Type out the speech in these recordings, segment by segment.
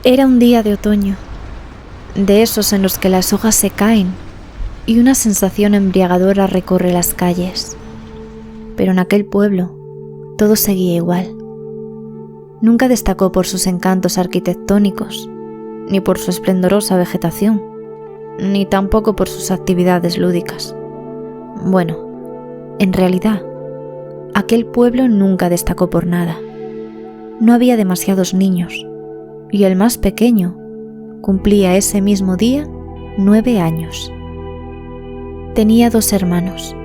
Era un día de otoño, de esos en los que las hojas se caen y una sensación embriagadora recorre las calles. Pero en aquel pueblo todo seguía igual. Nunca destacó por sus encantos arquitectónicos, ni por su esplendorosa vegetación, ni tampoco por sus actividades lúdicas. Bueno, en realidad, aquel pueblo nunca destacó por nada. No había demasiados niños, y el más pequeño cumplía ese mismo día 9 años. Tenía 2 hermanos.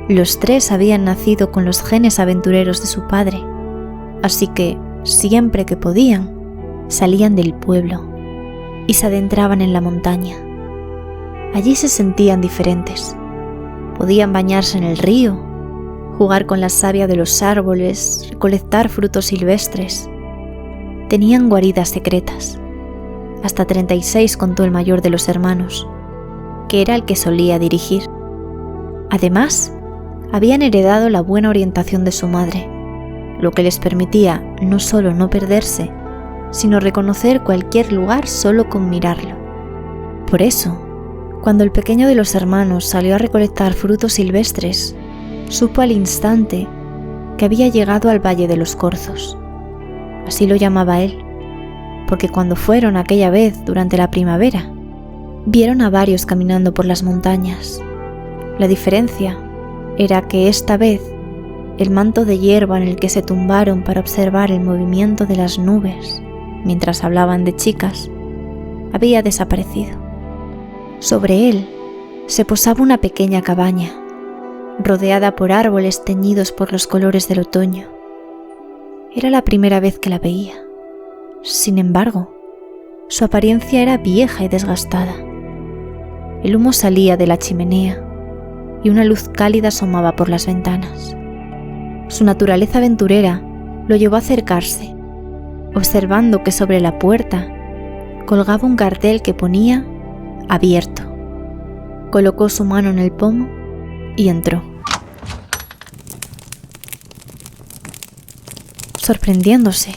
Los 3 habían nacido con los genes aventureros de su padre, así que, siempre que podían, salían del pueblo y se adentraban en la montaña. Allí se sentían diferentes. Podían bañarse en el río, jugar con la savia de los árboles, recolectar frutos silvestres. Tenían guaridas secretas. Hasta 36 contó el mayor de los hermanos, que era el que solía dirigir. Además, habían heredado la buena orientación de su madre, lo que les permitía no solo no perderse, sino reconocer cualquier lugar solo con mirarlo. Por eso, cuando el pequeño de los hermanos salió a recolectar frutos silvestres, supo al instante que había llegado al Valle de los Corzos. Así lo llamaba él, porque cuando fueron aquella vez durante la primavera, vieron a varios caminando por las montañas. La diferencia era que esta vez el manto de hierba en el que se tumbaron para observar el movimiento de las nubes mientras hablaban de chicas había desaparecido. Sobre él se posaba una pequeña cabaña, rodeada por árboles teñidos por los colores del otoño. Era la primera vez que la veía. Sin embargo, su apariencia era vieja y desgastada. El humo salía de la chimenea y una luz cálida asomaba por las ventanas. Su naturaleza aventurera lo llevó a acercarse, observando que sobre la puerta colgaba un cartel que ponía «Abierto». Colocó su mano en el pomo y entró. Sorprendiéndose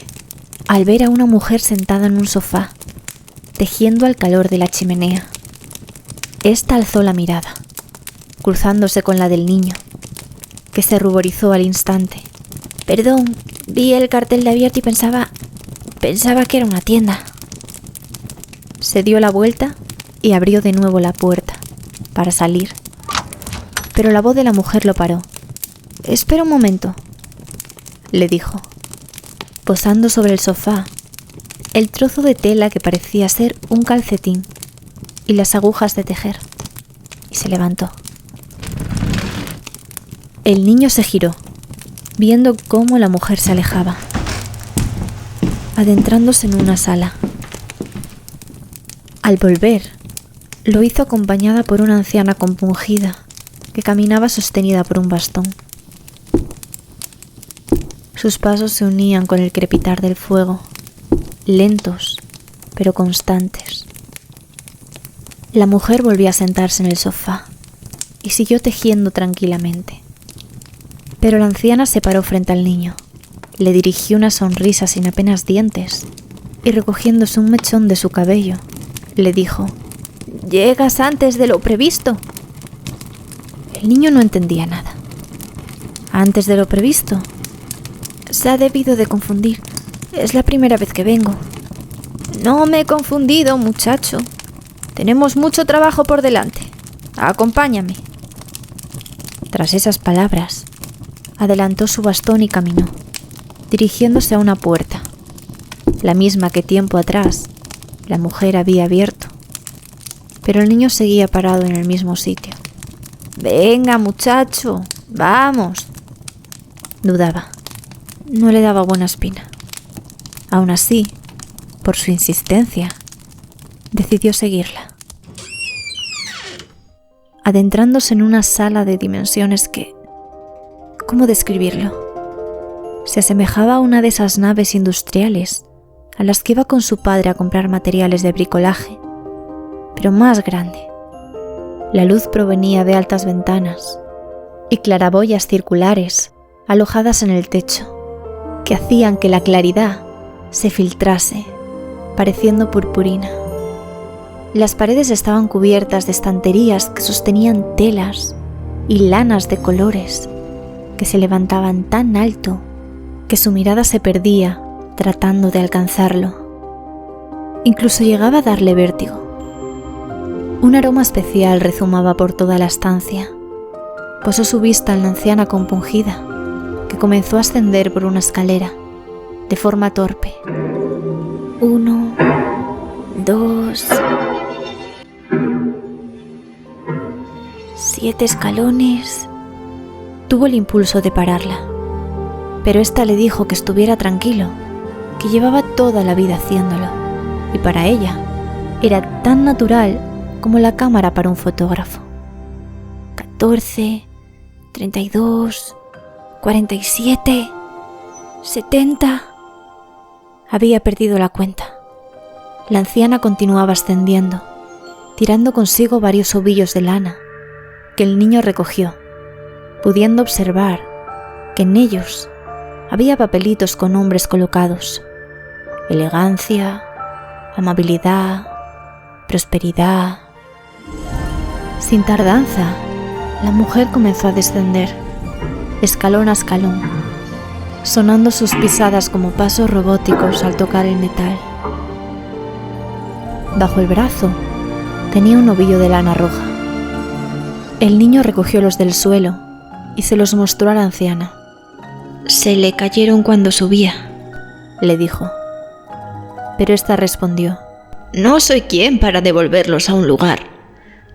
al ver a una mujer sentada en un sofá, tejiendo al calor de la chimenea. Esta alzó la mirada, cruzándose con la del niño, que se ruborizó al instante. «Perdón, vi el cartel de abierto y pensaba que era una tienda». Se dio la vuelta y abrió de nuevo la puerta para salir. Pero la voz de la mujer lo paró. «Espera un momento», le dijo, posando sobre el sofá el trozo de tela que parecía ser un calcetín y las agujas de tejer, y se levantó. El niño se giró, viendo cómo la mujer se alejaba, adentrándose en una sala. Al volver, lo hizo acompañada por una anciana compungida que caminaba sostenida por un bastón. Sus pasos se unían con el crepitar del fuego, lentos pero constantes. La mujer volvió a sentarse en el sofá y siguió tejiendo tranquilamente. Pero la anciana se paró frente al niño, le dirigió una sonrisa sin apenas dientes y recogiéndose un mechón de su cabello, le dijo: «¿Llegas antes de lo previsto?». El niño no entendía nada. «¿Antes de lo previsto?». «Se ha debido de confundir. Es la primera vez que vengo». «No me he confundido, muchacho. Tenemos mucho trabajo por delante. Acompáñame». Tras esas palabras, adelantó su bastón y caminó, dirigiéndose a una puerta, la misma que tiempo atrás la mujer había abierto. Pero el niño seguía parado en el mismo sitio. «Venga, muchacho, vamos». Dudaba. No le daba buena espina. Aún así, por su insistencia, decidió seguirla. Adentrándose en una sala de dimensiones que... ¿cómo describirlo? Se asemejaba a una de esas naves industriales a las que iba con su padre a comprar materiales de bricolaje, pero más grande. La luz provenía de altas ventanas y claraboyas circulares alojadas en el techo, que hacían que la claridad se filtrase pareciendo purpurina. Las paredes estaban cubiertas de estanterías que sostenían telas y lanas de colores que se levantaban tan alto que su mirada se perdía tratando de alcanzarlo. Incluso llegaba a darle vértigo. Un aroma especial rezumaba por toda la estancia. Posó su vista en la anciana compungida, que comenzó a ascender por una escalera, de forma torpe. 1, 2, 7 escalones. Tuvo el impulso de pararla, pero ésta le dijo que estuviera tranquilo, que llevaba toda la vida haciéndolo, y para ella era tan natural como la cámara para un fotógrafo. 14, 32, 47, 70... Había perdido la cuenta. La anciana continuaba ascendiendo, tirando consigo varios ovillos de lana, que el niño recogió, pudiendo observar que en ellos había papelitos con nombres colocados: elegancia, amabilidad, prosperidad. Sin tardanza, la mujer comenzó a descender, escalón a escalón, sonando sus pisadas como pasos robóticos al tocar el metal. Bajo el brazo tenía un ovillo de lana roja. El niño recogió los del suelo y se los mostró a la anciana. «Se le cayeron cuando subía», le dijo. Pero ésta respondió: «No soy quien para devolverlos a un lugar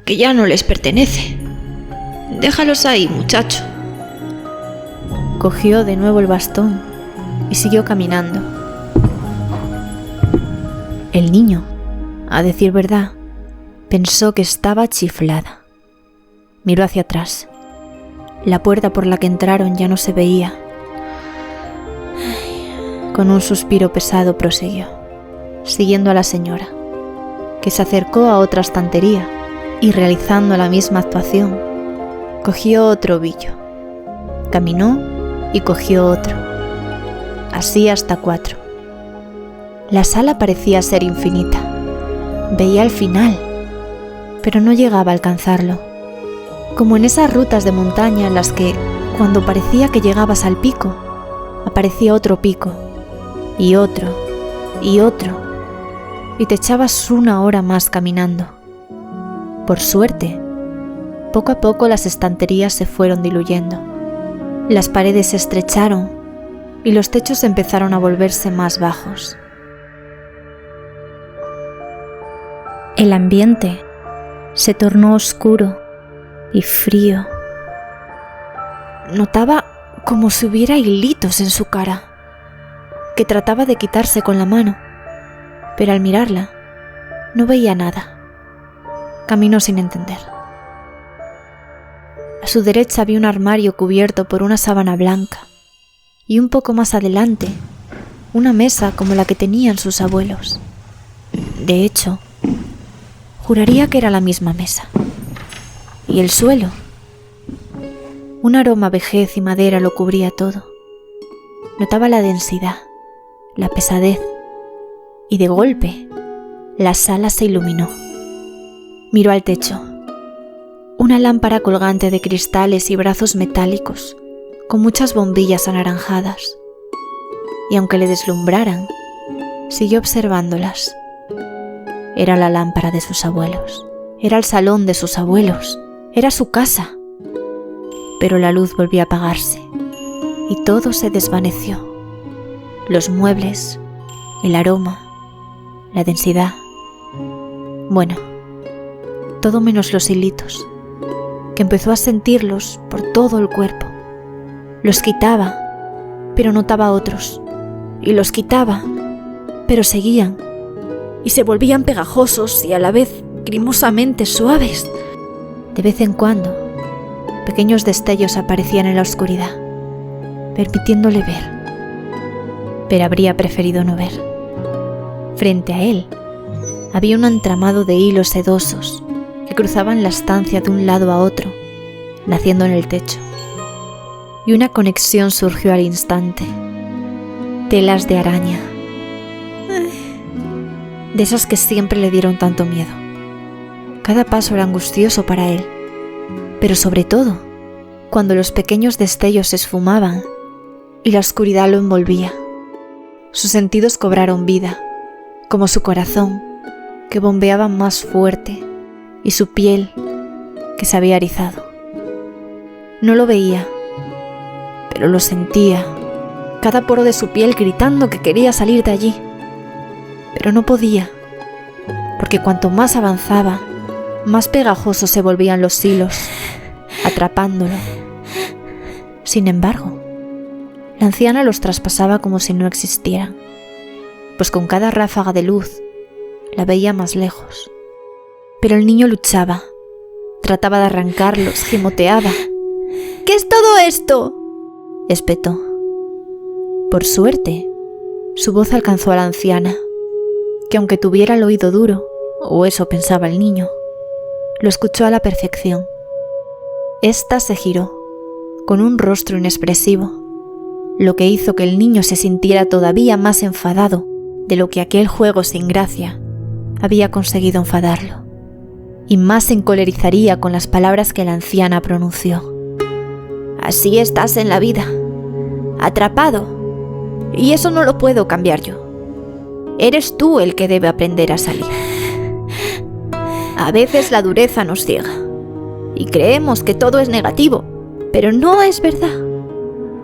que ya no les pertenece. Déjalos ahí, muchacho». Cogió de nuevo el bastón y siguió caminando. El niño, a decir verdad, pensó que estaba chiflada. Miró hacia atrás. La puerta por la que entraron ya no se veía. Con un suspiro pesado prosiguió, siguiendo a la señora, que se acercó a otra estantería y, realizando la misma actuación, cogió otro ovillo. Caminó y cogió otro. Así hasta 4. La sala parecía ser infinita. Veía el final, pero no llegaba a alcanzarlo. Como en esas rutas de montaña en las que, cuando parecía que llegabas al pico, aparecía otro pico, y otro, y otro, y te echabas 1 hora más caminando. Por suerte, poco a poco las estanterías se fueron diluyendo. Las paredes se estrecharon y los techos empezaron a volverse más bajos. El ambiente se tornó oscuro y frío. Notaba como si hubiera hilitos en su cara, que trataba de quitarse con la mano, pero al mirarla no veía nada. Caminó sin entender. A su derecha había un armario cubierto por una sábana blanca, y un poco más adelante, una mesa como la que tenían sus abuelos. De hecho, juraría que era la misma mesa. Y el suelo. Un aroma a vejez y madera lo cubría todo. Notaba la densidad, la pesadez, y de golpe, la sala se iluminó. Miró al techo. Una lámpara colgante de cristales y brazos metálicos, con muchas bombillas anaranjadas. Y aunque le deslumbraran, siguió observándolas. Era la lámpara de sus abuelos. Era el salón de sus abuelos. Era su casa. Pero la luz volvió a apagarse y todo se desvaneció. Los muebles, el aroma, la densidad. Bueno, todo menos los hilitos, que empezó a sentirlos por todo el cuerpo. Los quitaba, pero notaba otros. Y los quitaba, pero seguían. Y se volvían pegajosos y a la vez grimosamente suaves. De vez en cuando, pequeños destellos aparecían en la oscuridad, permitiéndole ver. Pero habría preferido no ver. Frente a él, había un entramado de hilos sedosos que cruzaban la estancia de un lado a otro, naciendo en el techo. Y una conexión surgió al instante. Telas de araña. de esas que siempre le dieron tanto miedo. Cada paso era angustioso para él, pero sobre todo, cuando los pequeños destellos se esfumaban y la oscuridad lo envolvía. Sus sentidos cobraron vida, como su corazón, que bombeaba más fuerte, y su piel, que se había erizado. No lo veía, pero lo sentía, cada poro de su piel gritando que quería salir de allí. Pero no podía, porque cuanto más avanzaba, más pegajosos se volvían los hilos, atrapándolo. Sin embargo, la anciana los traspasaba como si no existieran, pues con cada ráfaga de luz la veía más lejos. Pero el niño luchaba, trataba de arrancarlos, gimoteaba. ¿Qué es todo esto?, espetó. Por suerte, su voz alcanzó a la anciana, que aunque tuviera el oído duro, o eso pensaba el niño, lo escuchó a la perfección. Esta se giró, con un rostro inexpresivo, lo que hizo que el niño se sintiera todavía más enfadado de lo que aquel juego sin gracia había conseguido enfadarlo, y más se encolerizaría con las palabras que la anciana pronunció. Así estás en la vida, atrapado, y eso no lo puedo cambiar yo. Eres tú el que debe aprender a salir. A veces la dureza nos ciega, y creemos que todo es negativo, pero no es verdad.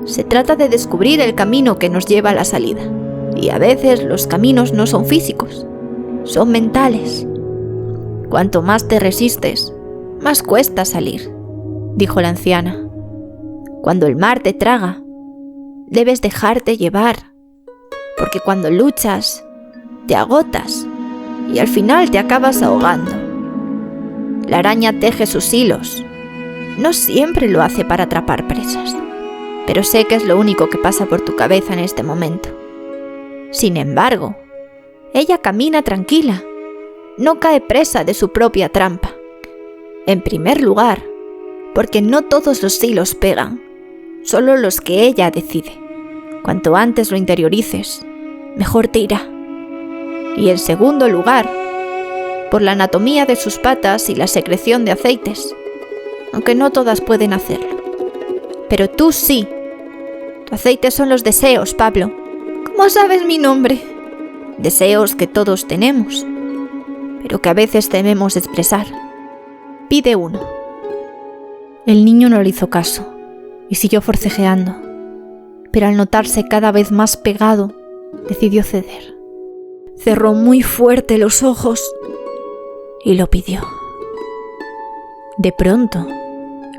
Se trata de descubrir el camino que nos lleva a la salida, y a veces los caminos no son físicos, son mentales. Cuanto más te resistes, más cuesta salir, dijo la anciana. Cuando el mar te traga, debes dejarte llevar, porque cuando luchas, te agotas y al final te acabas ahogando. La araña teje sus hilos. No siempre lo hace para atrapar presas, pero sé que es lo único que pasa por tu cabeza en este momento. Sin embargo, ella camina tranquila, no cae presa de su propia trampa. En primer lugar, porque no todos los hilos pegan, solo los que ella decide. Cuanto antes lo interiorices, mejor te irá. Y en segundo lugar, por la anatomía de sus patas y la secreción de aceites, aunque no todas pueden hacerlo. Pero tú sí. Tu aceite son los deseos, Pablo. ¿Cómo sabes mi nombre? Deseos que todos tenemos, pero que a veces tememos expresar. Pide uno. El niño no le hizo caso y siguió forcejeando, pero al notarse cada vez más pegado, decidió ceder. Cerró muy fuerte los ojos y lo pidió. De pronto,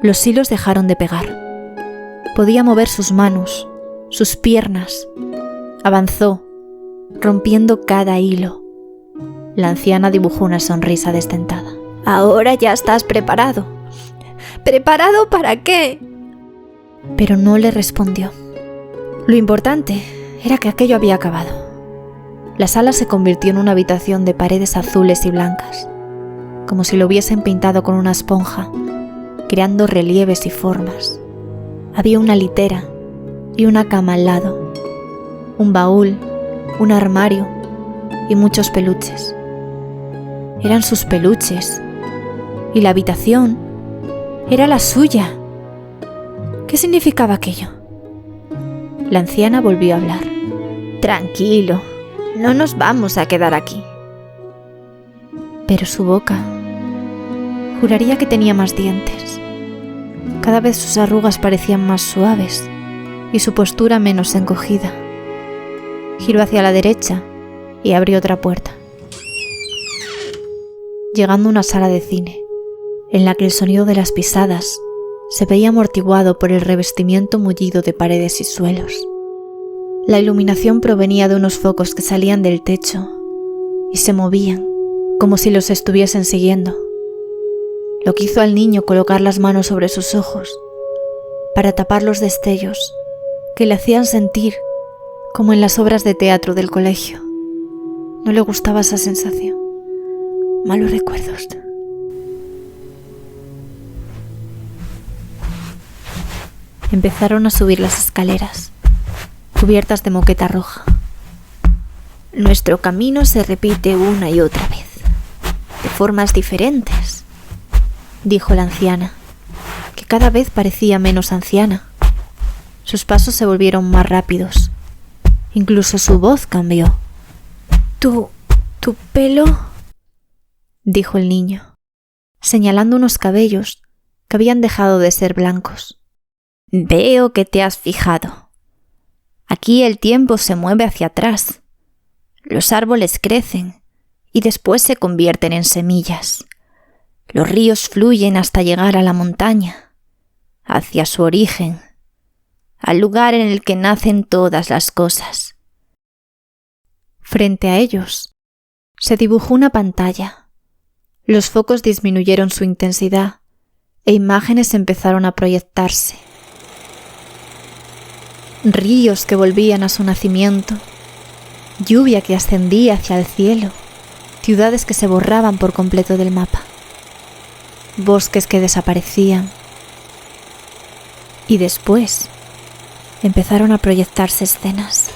los hilos dejaron de pegar. Podía mover sus manos, sus piernas. Avanzó, rompiendo cada hilo. La anciana dibujó una sonrisa desdentada. Ahora ya estás preparado. ¿Preparado para qué? Pero no le respondió. Lo importante era que aquello había acabado. La sala se convirtió en una habitación de paredes azules y blancas, como si lo hubiesen pintado con una esponja, creando relieves y formas. Había una litera y una cama al lado, un baúl, un armario y muchos peluches. Eran sus peluches, y la habitación era la suya. ¿Qué significaba aquello? La anciana volvió a hablar. Tranquilo, no nos vamos a quedar aquí. Pero su boca, juraría que tenía más dientes. Cada vez sus arrugas parecían más suaves y su postura menos encogida. Giró hacia la derecha y abrió otra puerta, llegando a una sala de cine, en la que el sonido de las pisadas se veía amortiguado por el revestimiento mullido de paredes y suelos. La iluminación provenía de unos focos que salían del techo y se movían como si los estuviesen siguiendo, lo que hizo al niño colocar las manos sobre sus ojos para tapar los destellos que le hacían sentir como en las obras de teatro del colegio. No le gustaba esa sensación. Malos recuerdos. Empezaron a subir las escaleras, cubiertas de moqueta roja. Nuestro camino se repite una y otra vez, de formas diferentes, dijo la anciana, que cada vez parecía menos anciana. Sus pasos se volvieron más rápidos. Incluso su voz cambió. ¿Tu pelo? Dijo el niño, señalando unos cabellos que habían dejado de ser blancos. Veo que te has fijado. Aquí el tiempo se mueve hacia atrás. Los árboles crecen y después se convierten en semillas. Los ríos fluyen hasta llegar a la montaña, hacia su origen, al lugar en el que nacen todas las cosas. Frente a ellos se dibujó una pantalla. Los focos disminuyeron su intensidad e imágenes empezaron a proyectarse. Ríos que volvían a su nacimiento, lluvia que ascendía hacia el cielo, ciudades que se borraban por completo del mapa, bosques que desaparecían. Y después empezaron a proyectarse escenas.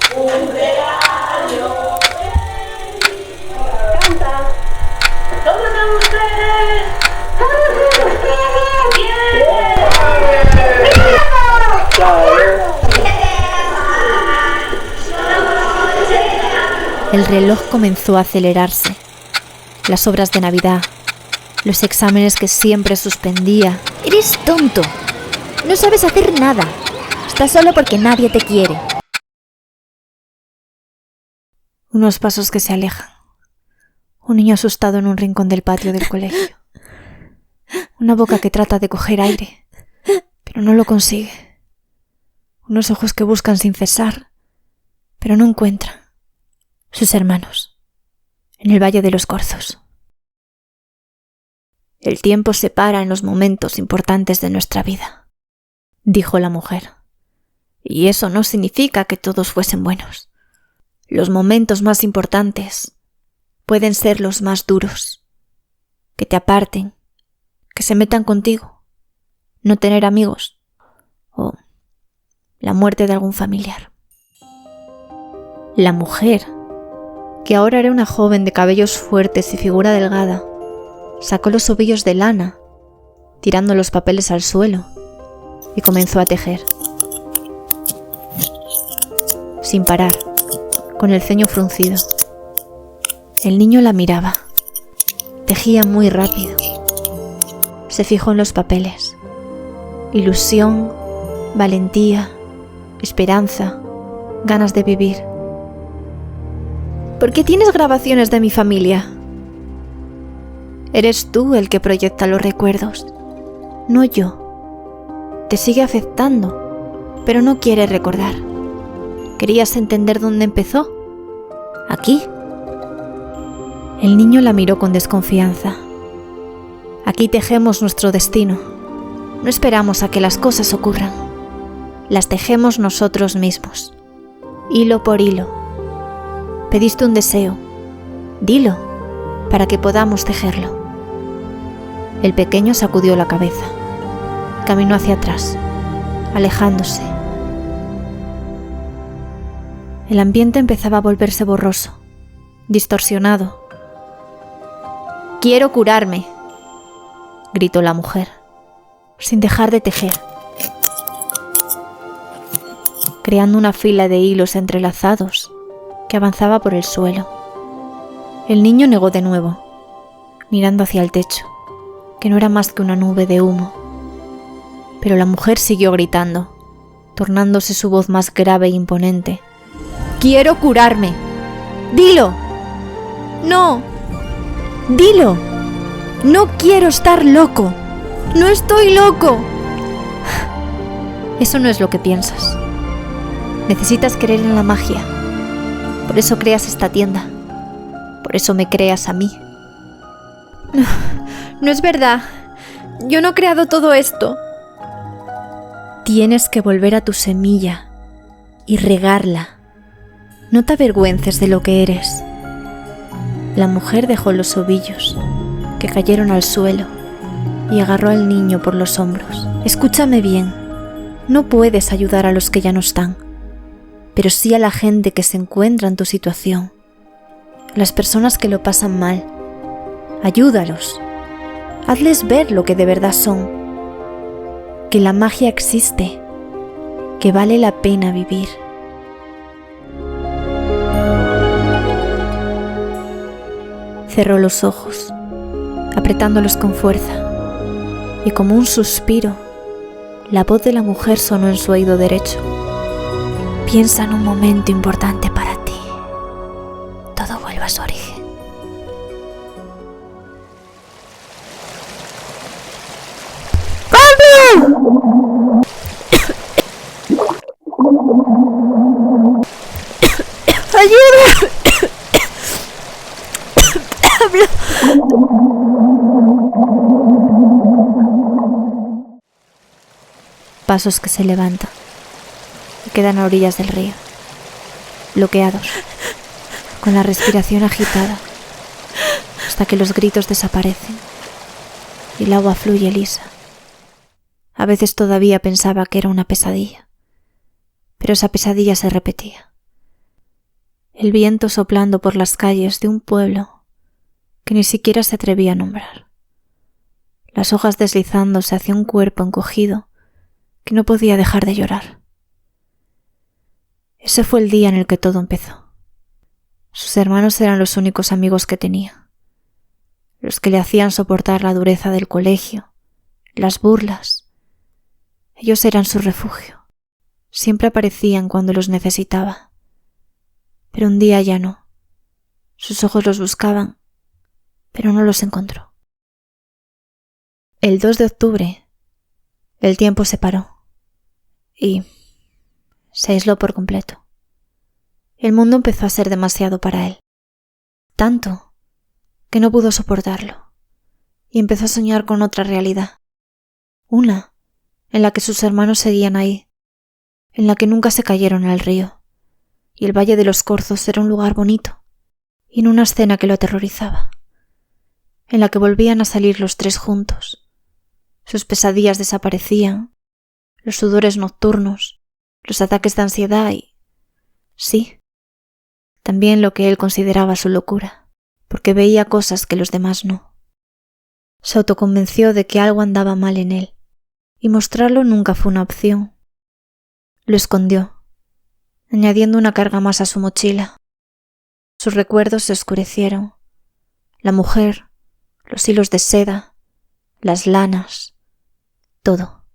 El reloj comenzó a acelerarse. Las obras de Navidad, los exámenes que siempre suspendía. ¡Eres tonto! No sabes hacer nada. Estás solo porque nadie te quiere. Unos pasos que se alejan. Un niño asustado en un rincón del patio del colegio. Una boca que trata de coger aire, pero no lo consigue. Unos ojos que buscan sin cesar, pero no encuentran. Sus hermanos, en el Valle de los Corzos. El tiempo se para en los momentos importantes de nuestra vida, dijo la mujer. Y eso no significa que todos fuesen buenos. Los momentos más importantes pueden ser los más duros, que te aparten, que se metan contigo, no tener amigos o la muerte de algún familiar. La mujer, que ahora era una joven de cabellos fuertes y figura delgada, sacó los ovillos de lana, tirando los papeles al suelo, y comenzó a tejer. Sin parar, con el ceño fruncido. El niño la miraba. Tejía muy rápido. Se fijó en los papeles. Ilusión, valentía, esperanza, ganas de vivir. ¿Por qué tienes grabaciones de mi familia? Eres tú el que proyecta los recuerdos, no yo. Te sigue afectando, pero no quieres recordar. ¿Querías entender dónde empezó? ¿Aquí? El niño la miró con desconfianza. Aquí tejemos nuestro destino. No esperamos a que las cosas ocurran. Las tejemos nosotros mismos, hilo por hilo. Pediste un deseo. Dilo, para que podamos tejerlo. El pequeño sacudió la cabeza. Caminó hacia atrás, alejándose. El ambiente empezaba a volverse borroso, distorsionado. «Quiero curarme», gritó la mujer, sin dejar de tejer, creando una fila de hilos entrelazados que avanzaba por el suelo. El niño negó de nuevo, mirando hacia el techo, que no era más que una nube de humo. Pero la mujer siguió gritando, tornándose su voz más grave e imponente. «¡Quiero curarme! ¡Dilo! ¡No! ¡Dilo! ¡No quiero estar loco! ¡No estoy loco!» Eso no es lo que piensas. Necesitas creer en la magia. Por eso creas esta tienda. Por eso me creas a mí. No es verdad. Yo no he creado todo esto. Tienes que volver a tu semilla y regarla. No te avergüences de lo que eres. La mujer dejó los ovillos, que cayeron al suelo, y agarró al niño por los hombros. Escúchame bien. No puedes ayudar a los que ya no están, pero sí a la gente que se encuentra en tu situación. a las personas que lo pasan mal. Ayúdalos. Hazles ver lo que de verdad son. Que la magia existe. Que vale la pena vivir. Cerró los ojos, apretándolos con fuerza, y como un suspiro, la voz de la mujer sonó en su oído derecho. Piensa en un momento importante para ti. Todo vuelve a su origen. ¡Ayuda! Pasos que se levantan y quedan a orillas del río, bloqueados, con la respiración agitada, hasta que los gritos desaparecen y el agua fluye lisa. A veces todavía pensaba que era una pesadilla, pero esa pesadilla se repetía. El viento soplando por las calles de un pueblo que ni siquiera se atrevía a nombrar. Las hojas deslizándose hacia un cuerpo encogido que no podía dejar de llorar. Ese fue el día en el que todo empezó. Sus hermanos eran los únicos amigos que tenía, los que le hacían soportar la dureza del colegio, las burlas. Ellos eran su refugio. Siempre aparecían cuando los necesitaba. Pero un día ya no. Sus ojos los buscaban, pero no los encontró. El 2 de octubre, el tiempo se paró y se aisló por completo. El mundo empezó a ser demasiado para él. Tanto que no pudo soportarlo y empezó a soñar con otra realidad. Una en la que sus hermanos seguían ahí, en la que nunca se cayeron al río, y el Valle de los Corzos era un lugar bonito, y en una escena que lo aterrorizaba, en la que volvían a salir los tres juntos. Sus pesadillas desaparecían, los sudores nocturnos, los ataques de ansiedad y, sí, también lo que él consideraba su locura, porque veía cosas que los demás no. Se autoconvenció de que algo andaba mal en él, y mostrarlo nunca fue una opción. Lo escondió, añadiendo una carga más a su mochila. Sus recuerdos se oscurecieron. La mujer, los hilos de seda, las lanas, todo.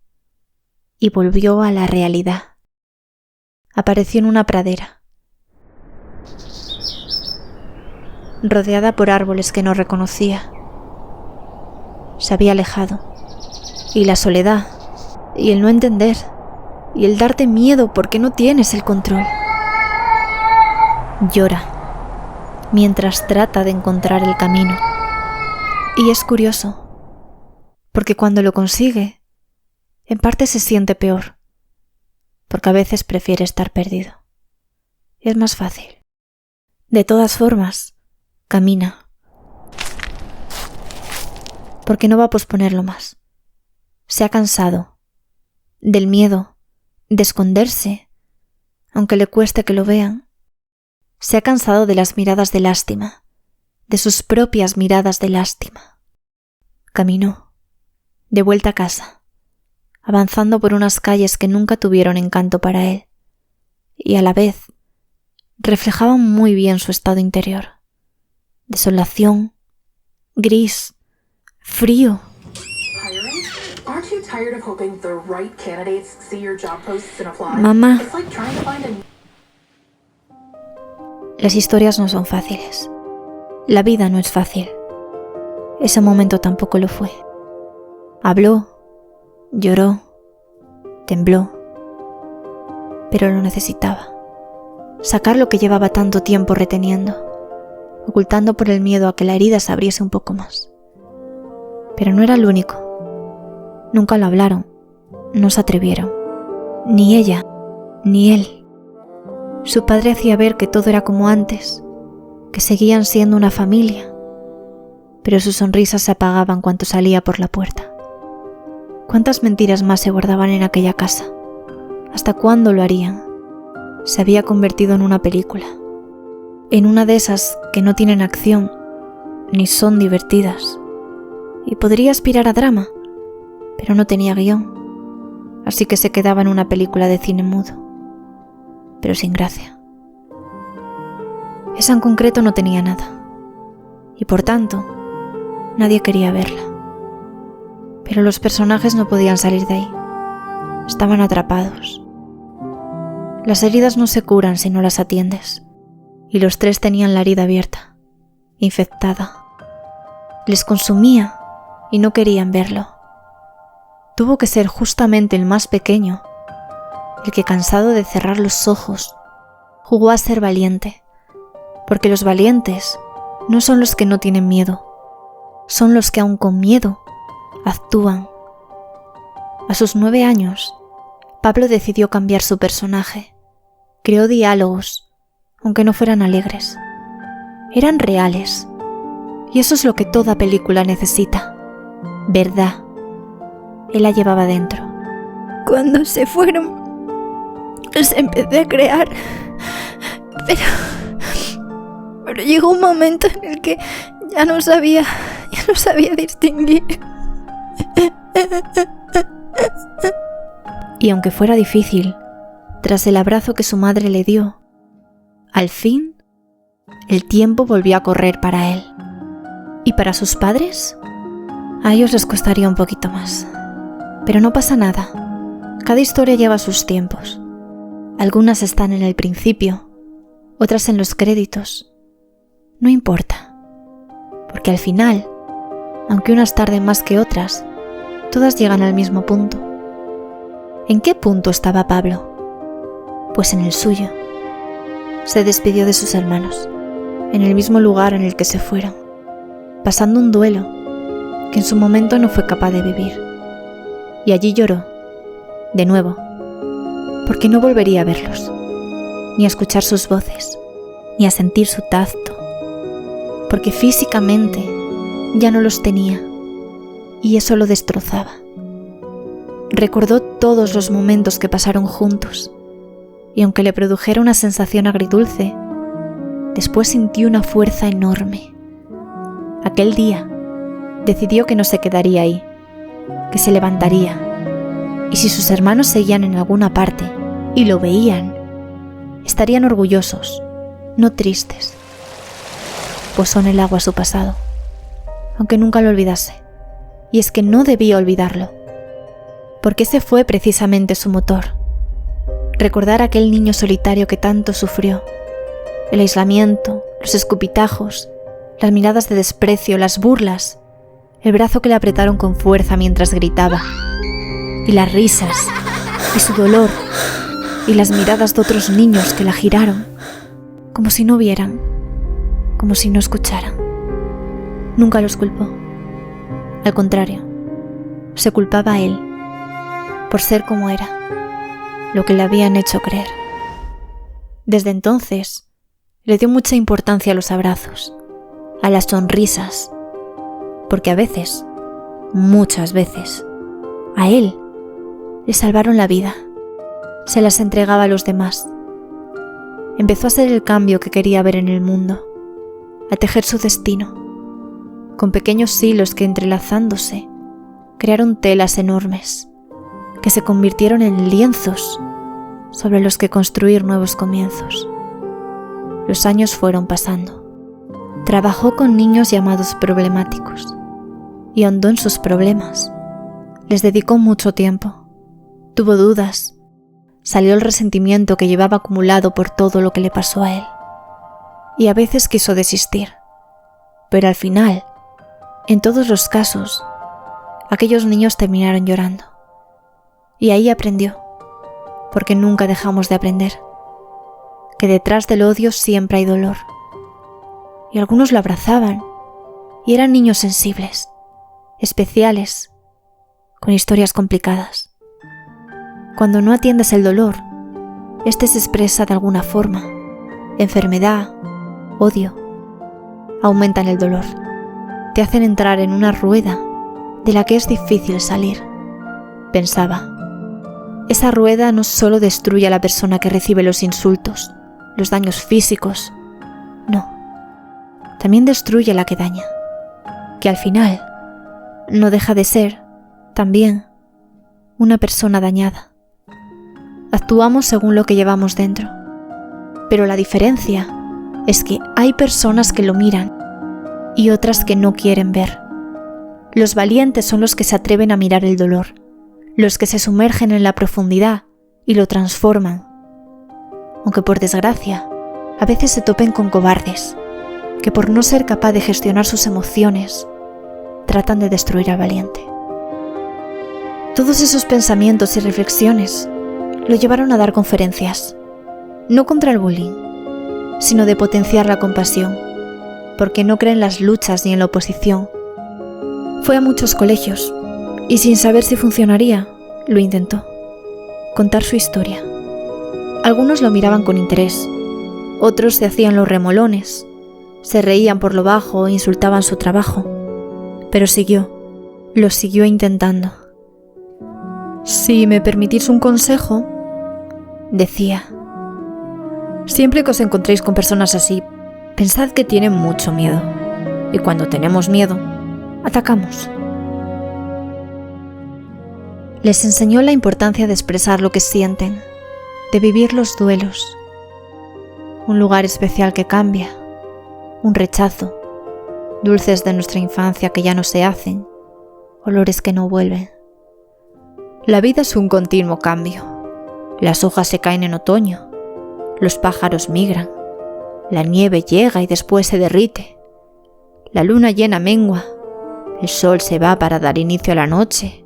Y volvió a la realidad. Apareció en una pradera, rodeada por árboles que no reconocía. Se había alejado, y la soledad, y el no entender, y el darte miedo porque no tienes el control. Llora, mientras trata de encontrar el camino. Y es curioso, porque cuando lo consigue, en parte se siente peor, porque a veces prefiere estar perdido. Es más fácil. De todas formas, camina, porque no va a posponerlo más. Se ha cansado del miedo, de esconderse, aunque le cueste que lo vean. Se ha cansado de las miradas de lástima, de sus propias miradas de lástima. Caminó, de vuelta a casa, avanzando por unas calles que nunca tuvieron encanto para él, y a la vez reflejaban muy bien su estado interior. Desolación, gris, frío. Mamá, las historias no son fáciles. La vida no es fácil. Ese momento tampoco lo fue. Habló, lloró, tembló, pero lo necesitaba. Sacar lo que llevaba tanto tiempo reteniendo, ocultando por el miedo a que la herida se abriese un poco más. Pero no era el único. Nunca lo hablaron, no se atrevieron. Ni ella, ni él. Su padre hacía ver que todo era como antes, que seguían siendo una familia, pero sus sonrisas se apagaban cuando salía por la puerta. ¿Cuántas mentiras más se guardaban en aquella casa? ¿Hasta cuándo lo harían? Se había convertido en una película. en una de esas que no tienen acción ni son divertidas, y podría aspirar a drama, pero no tenía guión, así que se quedaba en una película de cine mudo, pero sin gracia. Esa en concreto no tenía nada, y por tanto, nadie quería verla. Pero los personajes no podían salir de ahí, estaban atrapados. Las heridas no se curan si no las atiendes, y los tres tenían la herida abierta, infectada. Les consumía y no querían verlo. Tuvo que ser justamente el más pequeño, el que, cansado de cerrar los ojos, jugó a ser valiente, porque los valientes no son los que no tienen miedo, son los que aun con miedo actúan. A sus 9 años, Pablo decidió cambiar su personaje. Creó diálogos, aunque no fueran alegres. Eran reales. Y eso es lo que toda película necesita. Verdad. Él la llevaba dentro. Cuando se fueron, los empecé a crear. Pero llegó un momento en el que ya no sabía distinguir. Y aunque fuera difícil, tras el abrazo que su madre le dio, al fin, el tiempo volvió a correr para él. ¿Y para sus padres? A ellos les costaría un poquito más. Pero no pasa nada. Cada historia lleva sus tiempos. Algunas están en el principio, otras en los créditos. No importa, porque al final, aunque unas tarden más que otras, todas llegan al mismo punto. ¿En qué punto estaba Pablo? Pues en el suyo. Se despidió de sus hermanos, en el mismo lugar en el que se fueron, pasando un duelo que en su momento no fue capaz de vivir. Y allí lloró, de nuevo, porque no volvería a verlos, ni a escuchar sus voces, ni a sentir su tacto, porque físicamente ya no los tenía, y eso lo destrozaba. Recordó todos los momentos que pasaron juntos, y aunque le produjera una sensación agridulce, después sintió una fuerza enorme. Aquel día decidió que no se quedaría ahí, que se levantaría, y si sus hermanos seguían en alguna parte y lo veían, estarían orgullosos, no tristes. Posó en el agua su pasado, aunque nunca lo olvidase, y es que no debía olvidarlo, porque ese fue precisamente su motor. Recordar a aquel niño solitario que tanto sufrió, el aislamiento, los escupitajos, las miradas de desprecio, las burlas, el brazo que le apretaron con fuerza mientras gritaba, y las risas, y su dolor, y las miradas de otros niños que la giraron, como si no vieran, como si no escucharan. Nunca los culpó. Al contrario, se culpaba a él, por ser como era, lo que le habían hecho creer. Desde entonces, le dio mucha importancia a los abrazos, a las sonrisas, porque a veces, muchas veces, a él le salvaron la vida. Se las entregaba a los demás. Empezó a ser el cambio que quería ver en el mundo, a tejer su destino, con pequeños hilos que, entrelazándose, crearon telas enormes, que se convirtieron en lienzos sobre los que construir nuevos comienzos. Los años fueron pasando. Trabajó con niños llamados problemáticos y ahondó en sus problemas. Les dedicó mucho tiempo. Tuvo dudas. Salió el resentimiento que llevaba acumulado por todo lo que le pasó a él. Y a veces quiso desistir. Pero al final, en todos los casos, aquellos niños terminaron llorando. Y ahí aprendió, porque nunca dejamos de aprender, que detrás del odio siempre hay dolor. Y algunos lo abrazaban, y eran niños sensibles, especiales, con historias complicadas. Cuando no atiendes el dolor, este se expresa de alguna forma. Enfermedad, odio, aumentan el dolor. Te hacen entrar en una rueda de la que es difícil salir. Pensaba, esa rueda no solo destruye a la persona que recibe los insultos, los daños físicos, No. También destruye la que daña, que al final no deja de ser, también, una persona dañada. Actuamos según lo que llevamos dentro, pero la diferencia es que hay personas que lo miran y otras que no quieren ver. Los valientes son los que se atreven a mirar el dolor, los que se sumergen en la profundidad y lo transforman. Aunque por desgracia, a veces se topen con cobardes, que por no ser capaz de gestionar sus emociones, tratan de destruir al valiente. Todos esos pensamientos y reflexiones lo llevaron a dar conferencias, no contra el bullying, sino de potenciar la compasión, porque no cree en las luchas ni en la oposición. Fue a muchos colegios y sin saber si funcionaría, lo intentó. Contar su historia. Algunos lo miraban con interés, otros se hacían los remolones, se reían por lo bajo e insultaban su trabajo, pero lo siguió intentando. Si me permitís un consejo, decía, siempre que os encontréis con personas así, pensad que tienen mucho miedo, y cuando tenemos miedo, atacamos. Les enseñó la importancia de expresar lo que sienten, de vivir los duelos. Un lugar especial que cambia, un rechazo, dulces de nuestra infancia que ya no se hacen, olores que no vuelven. La vida es un continuo cambio. Las hojas se caen en otoño, los pájaros migran, la nieve llega y después se derrite, la luna llena mengua, el sol se va para dar inicio a la noche,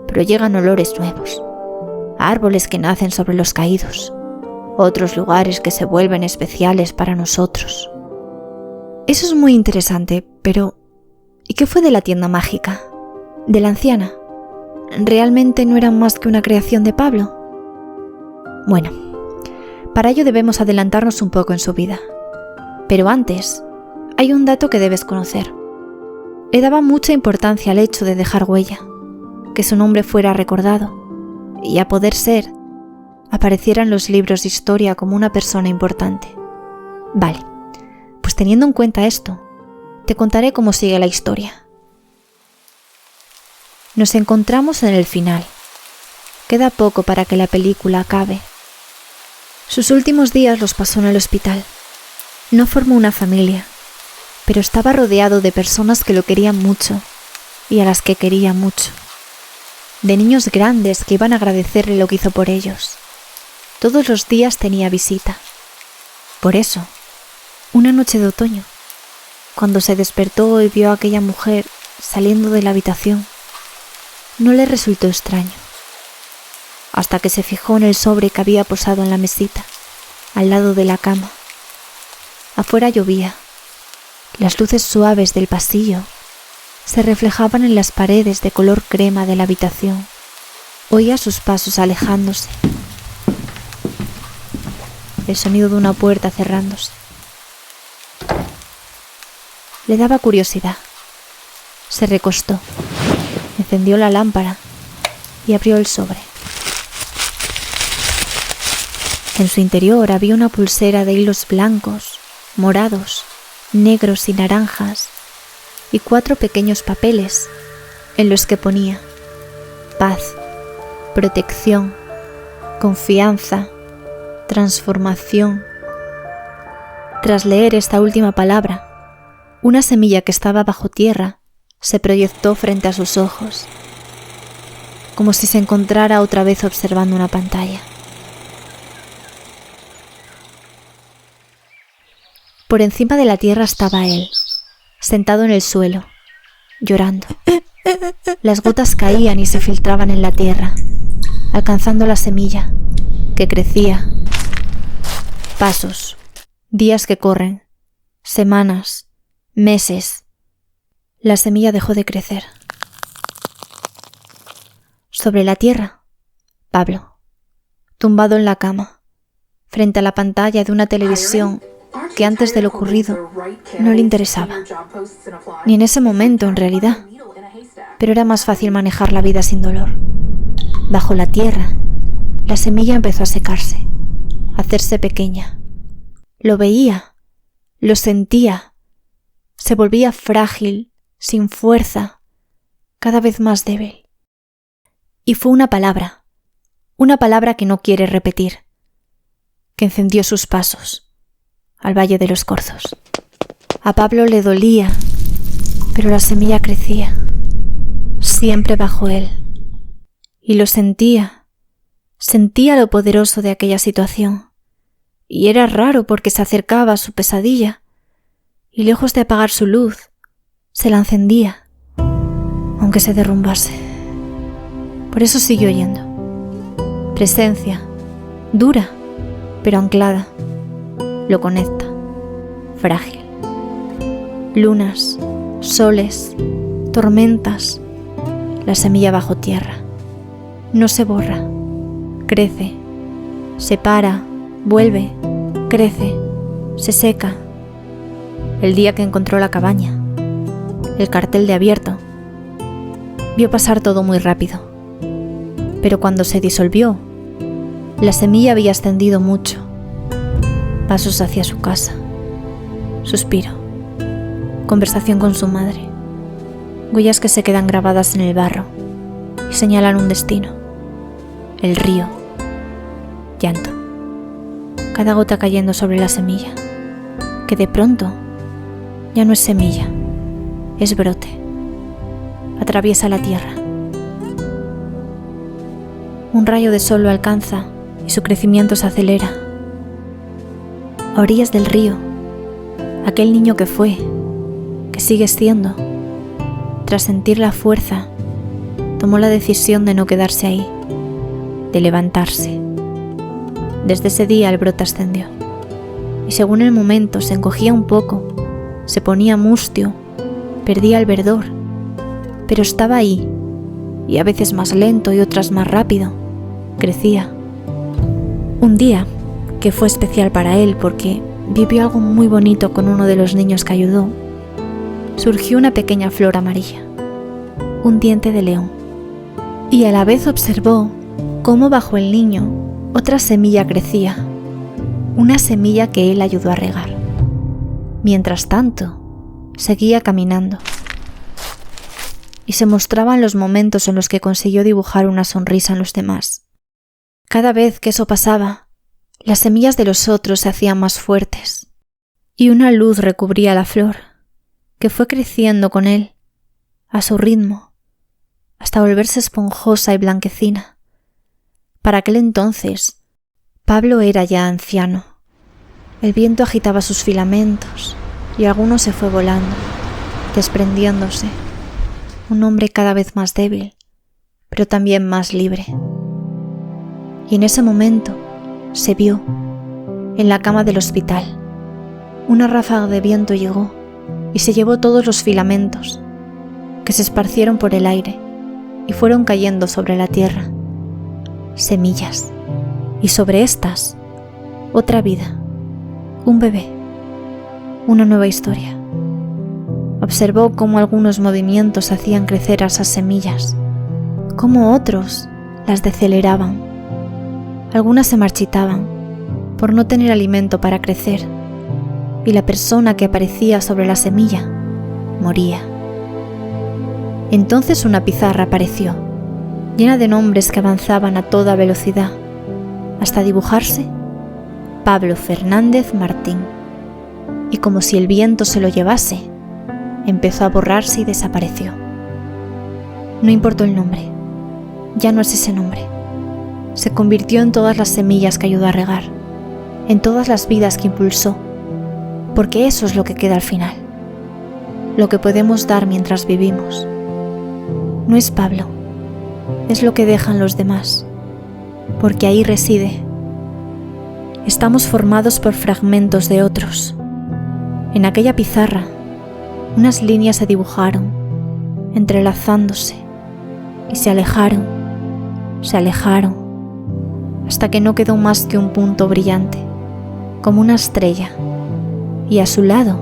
pero llegan olores nuevos, árboles que nacen sobre los caídos, otros lugares que se vuelven especiales para nosotros. Eso es muy interesante, pero ¿y qué fue de la tienda mágica? ¿De la anciana? ¿Realmente no eran más que una creación de Pablo? Bueno, para ello debemos adelantarnos un poco en su vida. Pero antes, hay un dato que debes conocer. Le daba mucha importancia al hecho de dejar huella, que su nombre fuera recordado, y a poder ser, apareciera en los libros de historia como una persona importante. Vale, pues teniendo en cuenta esto, te contaré cómo sigue la historia. Nos encontramos en el final. Queda poco para que la película acabe. Sus últimos días los pasó en el hospital. No formó una familia, pero estaba rodeado de personas que lo querían mucho y a las que quería mucho. De niños grandes que iban a agradecerle lo que hizo por ellos. Todos los días tenía visita. Por eso, una noche de otoño, cuando se despertó y vio a aquella mujer saliendo de la habitación, no le resultó extraño, hasta que se fijó en el sobre que había posado en la mesita, al lado de la cama. Afuera llovía. Las luces suaves del pasillo se reflejaban en las paredes de color crema de la habitación. Oía sus pasos alejándose, el sonido de una puerta cerrándose. Le daba curiosidad. Se recostó. Encendió la lámpara y abrió el sobre. En su interior había una pulsera de hilos blancos, morados, negros y naranjas, y 4 pequeños papeles en los que ponía paz, protección, confianza, transformación. Tras leer esta última palabra, una semilla que estaba bajo tierra se proyectó frente a sus ojos, como si se encontrara otra vez observando una pantalla. Por encima de la tierra estaba él, sentado en el suelo, llorando. Las gotas caían y se filtraban en la tierra, alcanzando la semilla, que crecía. Pasos, días que corren, semanas, meses. La semilla dejó de crecer. Sobre la tierra, Pablo, tumbado en la cama, frente a la pantalla de una televisión que antes de lo ocurrido no le interesaba, ni en ese momento en realidad, pero era más fácil manejar la vida sin dolor. Bajo la tierra, la semilla empezó a secarse, a hacerse pequeña. Lo veía, Lo sentía. Se volvía frágil, sin fuerza, cada vez más débil. Y fue una palabra que no quiere repetir, que encendió sus pasos al Valle de los Corzos. A Pablo le dolía, pero la semilla crecía, siempre bajo él. Y lo sentía lo poderoso de aquella situación. Y era raro porque se acercaba a su pesadilla, y lejos de apagar su luz, se la encendía, aunque se derrumbase. Por eso siguió yendo. Presencia, dura, pero anclada, lo conecta, frágil. Lunas, soles, tormentas, la semilla bajo tierra. No se borra, crece, se para, vuelve, crece, se seca. El día que encontró la cabaña, el cartel de abierto, vio pasar todo muy rápido. Pero cuando se disolvió, la semilla había ascendido mucho. Pasos hacia su casa, suspiro, conversación con su madre, huellas que se quedan grabadas en el barro y señalan un destino, el río, llanto, cada gota cayendo sobre la semilla, que de pronto ya no es semilla, es brote, atraviesa la tierra. Un rayo de sol lo alcanza y su crecimiento se acelera. A orillas del río, aquel niño que fue, que sigue siendo, tras sentir la fuerza, tomó la decisión de no quedarse ahí, de levantarse. Desde ese día el brote ascendió, y según el momento se encogía un poco, se ponía mustio, perdía el verdor, pero estaba ahí, y a veces más lento y otras más rápido, crecía. Un día, que fue especial para él porque vivió algo muy bonito con uno de los niños que ayudó, surgió una pequeña flor amarilla, un diente de león, y a la vez observó cómo bajo el niño otra semilla crecía, una semilla que él ayudó a regar. Mientras tanto, seguía caminando, y se mostraban los momentos en los que consiguió dibujar una sonrisa en los demás. Cada vez que eso pasaba, las semillas de los otros se hacían más fuertes, y una luz recubría la flor, que fue creciendo con él, a su ritmo, hasta volverse esponjosa y blanquecina. Para aquel entonces, Pablo era ya anciano. El viento agitaba sus filamentos, y alguno se fue volando, desprendiéndose. Un hombre cada vez más débil, pero también más libre. Y en ese momento se vio, en la cama del hospital, una ráfaga de viento llegó y se llevó todos los filamentos, que se esparcieron por el aire y fueron cayendo sobre la tierra. Semillas, y sobre estas, otra vida, un bebé, una nueva historia. Observó cómo algunos movimientos hacían crecer a esas semillas, cómo otros las deceleraban. Algunas se marchitaban por no tener alimento para crecer, y la persona que aparecía sobre la semilla moría. Entonces una pizarra apareció, llena de nombres que avanzaban a toda velocidad, hasta dibujarse Pablo Fernández Martín, y como si el viento se lo llevase, empezó a borrarse y desapareció. No importó el nombre, ya no es ese nombre. Se convirtió en todas las semillas que ayudó a regar, en todas las vidas que impulsó, porque eso es lo que queda al final, lo que podemos dar mientras vivimos. No es Pablo, es lo que dejan los demás, porque ahí reside. Estamos formados por fragmentos de otros. En aquella pizarra, unas líneas se dibujaron, entrelazándose, y se alejaron, hasta que no quedó más que un punto brillante, como una estrella, y a su lado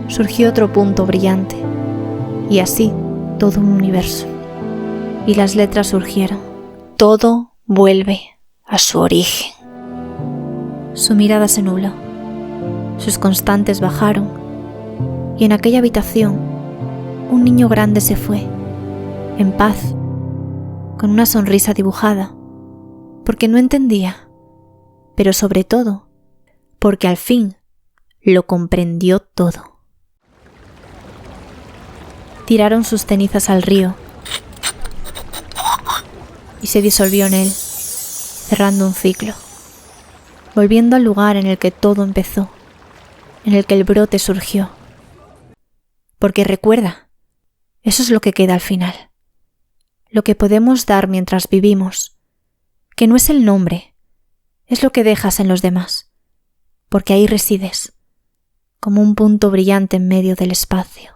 surgió otro punto brillante, y así todo un universo. Y las letras surgieron. Todo vuelve a su origen. Su mirada se nubló. sus constantes bajaron, y en aquella habitación un niño grande se fue, en paz, con una sonrisa dibujada, porque no entendía, pero sobre todo, porque al fin lo comprendió todo. Tiraron sus cenizas al río y se disolvió en él, cerrando un ciclo, volviendo al lugar en el que todo empezó, en el que el brote surgió. Porque recuerda, eso es lo que queda al final, lo que podemos dar mientras vivimos, que no es el nombre, es lo que dejas en los demás, porque ahí resides, como un punto brillante en medio del espacio.